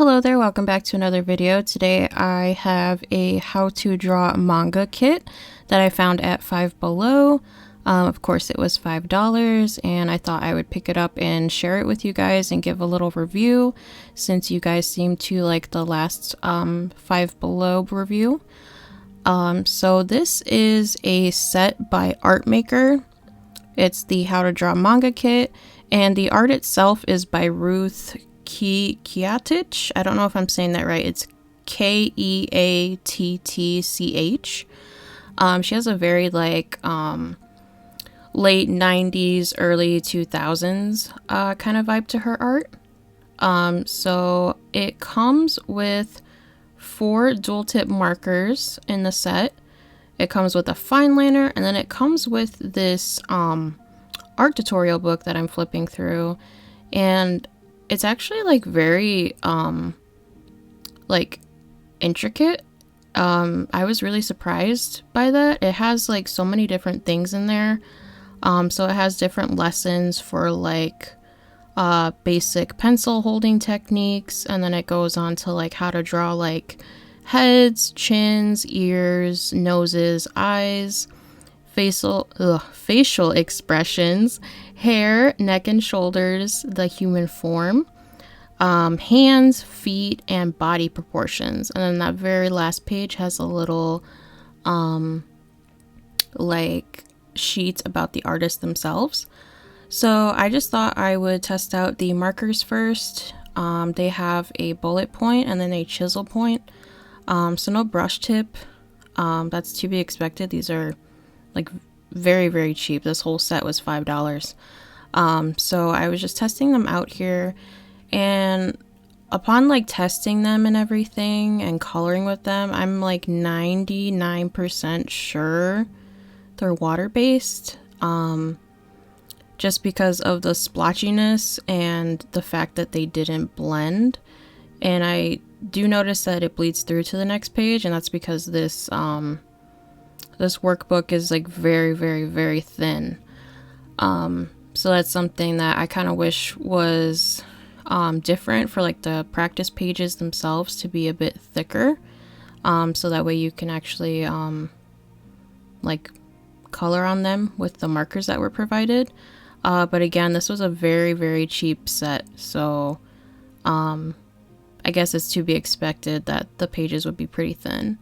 Hello there, welcome back to another video. Today I have a how to draw manga kit that I found at Five Below. Of course it was $5 and I thought I would pick it up and share it with you guys and give a little review since you guys seem to like the last Five Below review. So this is a set by Artmaker. It's the how to draw manga kit and the art itself is by Ruth Keatich. I don't know if I'm saying that right. It's Keattch. She has a very like late 90s, early 2000s kind of vibe to her art. So it comes with 4 dual tip markers in the set. It comes with a fine liner, and then it comes with this art tutorial book that I'm flipping through, and it's actually like very like intricate. I was really surprised by that. It has like so many different things in there. So it has different lessons for like basic pencil holding techniques, and then it goes on to like how to draw like heads, chins, ears, noses, eyes, facial expressions, hair, neck and shoulders, the human form, hands, feet, and body proportions. And then that very last page has a little like sheet about the artists themselves. So I just thought I would test out the markers first. They have a bullet point and then a chisel point. So no brush tip. That's to be expected. These are like very, very cheap. This whole set was $5. So I was just testing them out here, and upon like testing them and everything and coloring with them, I'm like 99% sure they're water-based, just because of the splotchiness and the fact that they didn't blend. And I do notice that it bleeds through to the next page, and that's because this this workbook is like very, very, very thin. So that's something that I kind of wish was different for like the practice pages themselves to be a bit thicker. So that way you can actually like color on them with the markers that were provided. But again, this was a very, very cheap set. So I guess it's to be expected that the pages would be pretty thin.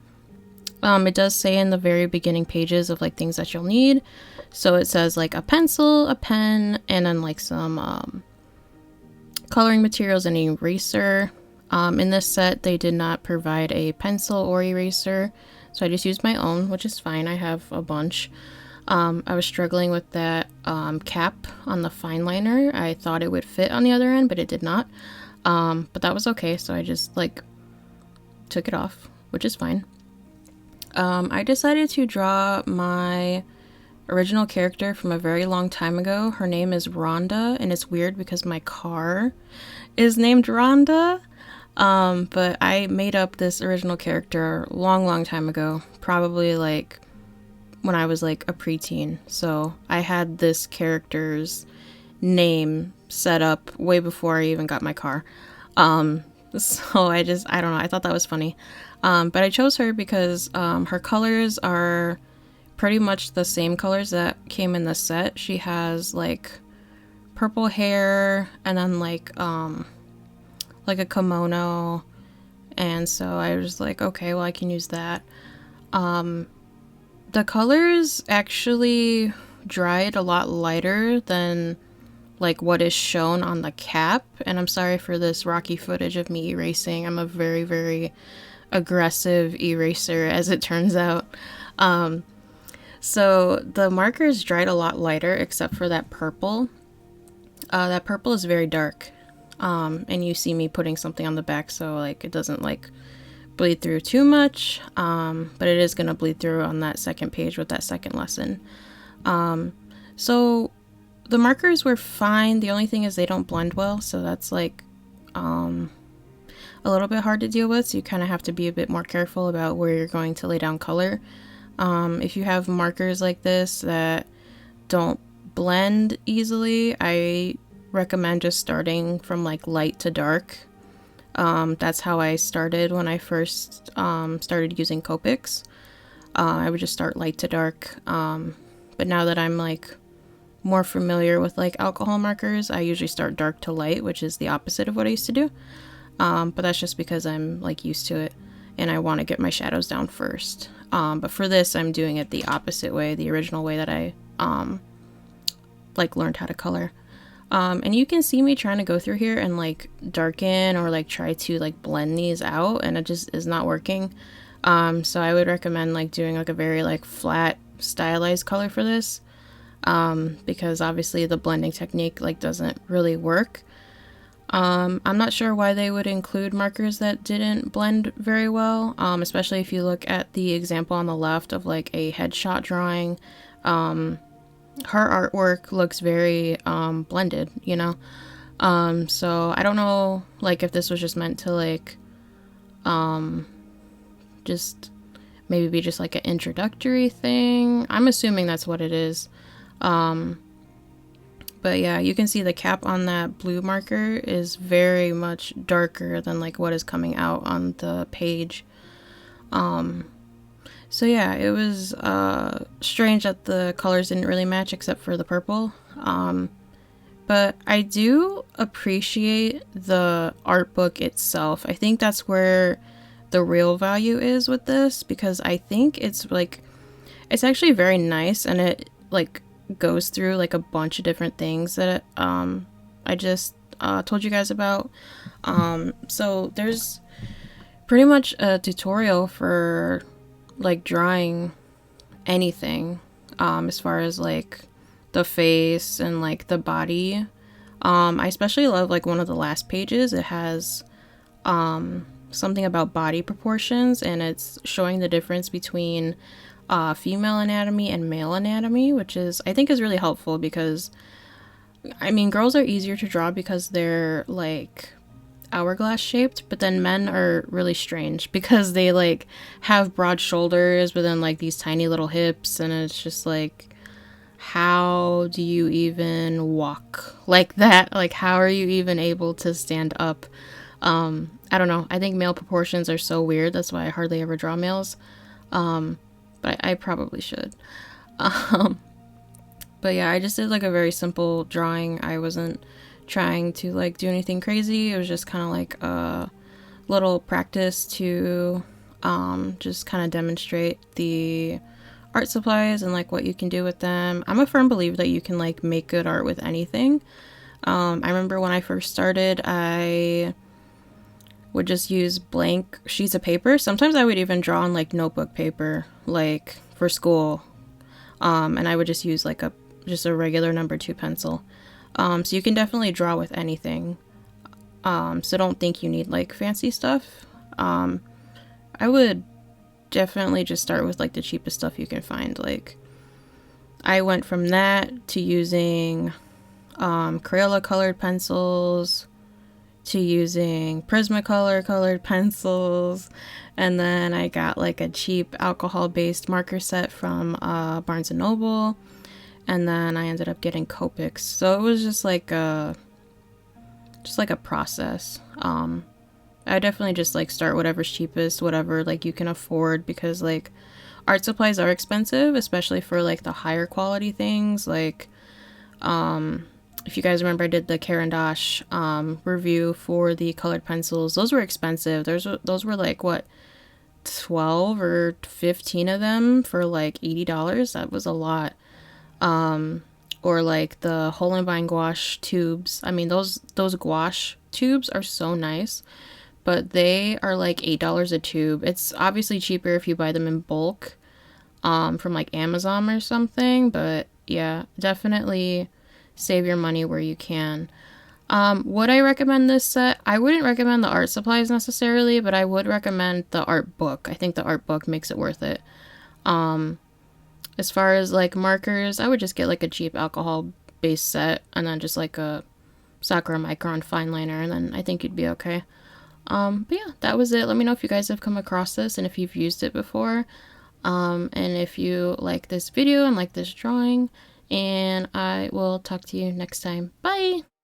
It does say in the very beginning pages of like things that you'll need. So it says like a pencil, a pen, and then like some coloring materials and an eraser. In this set, they did not provide a pencil or eraser, so I just used my own, which is fine. I have a bunch. I was struggling with that cap on the fine liner. I thought it would fit on the other end, but it did not. But that was okay, so I just like took it off, which is fine. I decided to draw my original character from a very long time ago. Her name is Rhonda, and it's weird because my car is named Rhonda. But I made up this original character long time ago, probably like when I was like a preteen. So I had this character's name set up way before I even got my car. So I don't know, I thought that was funny. But I chose her because her colors are pretty much the same colors that came in the set. She has like purple hair and then like a kimono, and so I was like, okay, well I can use that. The colors actually dried a lot lighter than like what is shown on the cap, and I'm sorry for this rocky footage of me erasing. I'm a very, very aggressive eraser, as it turns out. So the markers dried a lot lighter except for that purple. That purple is very dark, and you see me putting something on the back so like it doesn't like bleed through too much, but it is gonna bleed through on that second page with that second lesson. So the markers were fine. The only thing is they don't blend well, so that's like a little bit hard to deal with, so you kind of have to be a bit more careful about where you're going to lay down color. If you have markers like this that don't blend easily, I recommend just starting from like light to dark That's how I started when I first started using Copics. I would just start light to dark. But now that I'm like more familiar with like alcohol markers, I usually start dark to light, which is the opposite of what I used to do. But that's just because I'm like used to it and I want to get my shadows down first. But for this, I'm doing it the opposite way, the original way that I like learned how to color. And you can see me trying to go through here and like darken or like try to like blend these out, and it just is not working. So I would recommend like doing like a very like flat stylized color for this, because obviously the blending technique like doesn't really work. I'm not sure why they would include markers that didn't blend very well, especially if you look at the example on the left of like a headshot drawing. Her artwork looks very blended, you know. So I don't know like if this was just meant to like just maybe be just like an introductory thing. I'm assuming that's what it is. But yeah, you can see the cap on that blue marker is very much darker than like what is coming out on the page. So yeah, it was strange that the colors didn't really match except for the purple. But I do appreciate the art book itself. I think that's where the real value is with this, because I think it's like, it's actually very nice, and it like goes through like a bunch of different things that I just told you guys about. So there's pretty much a tutorial for like drawing anything, as far as like the face and like the body. I especially love like one of the last pages. It has something about body proportions, and it's showing the difference between female anatomy and male anatomy, which is, I think, is really helpful, because I mean, girls are easier to draw because they're like hourglass shaped, but then men are really strange because they like have broad shoulders but then like these tiny little hips, and it's just like, how do you even walk like that? Like, how are you even able to stand up? I don't know. I think male proportions are so weird. That's why I hardly ever draw males. But I probably should. But yeah, I just did like a very simple drawing. I wasn't trying to like do anything crazy. It was just kind of like a little practice to just kind of demonstrate the art supplies and like what you can do with them. I'm a firm believer that you can like make good art with anything. I remember when I first started, I would just use blank sheets of paper. Sometimes I would even draw on like notebook paper, like for school. And I would just use like just a regular number 2 pencil. So you can definitely draw with anything. So don't think you need like fancy stuff. I would definitely just start with like the cheapest stuff you can find. Like, I went from that to using Crayola colored pencils, to using Prismacolor colored pencils, and then I got like a cheap alcohol based marker set from Barnes & Noble, and then I ended up getting Copics. So it was just like a process. I definitely just like start whatever's cheapest, whatever like you can afford, because like art supplies are expensive, especially for like the higher quality things. Like if you guys remember, I did the Caran d'Ache review for the colored pencils. Those were expensive. Those were like, what, 12 or 15 of them for like $80. That was a lot. Or like the Hollenbein gouache tubes. I mean, those gouache tubes are so nice, but they are like $8 a tube. It's obviously cheaper if you buy them in bulk from like Amazon or something, but yeah, definitely save your money where you can. Would I recommend this set? I wouldn't recommend the art supplies necessarily, but I would recommend the art book. I think the art book makes it worth it. As far as like markers, I would just get like a cheap alcohol based set, and then just like a Sakura Micron fine liner, and then I think you'd be okay. But yeah, that was it. Let me know if you guys have come across this and if you've used it before. And if you like this video and like this drawing, and I will talk to you next time. Bye!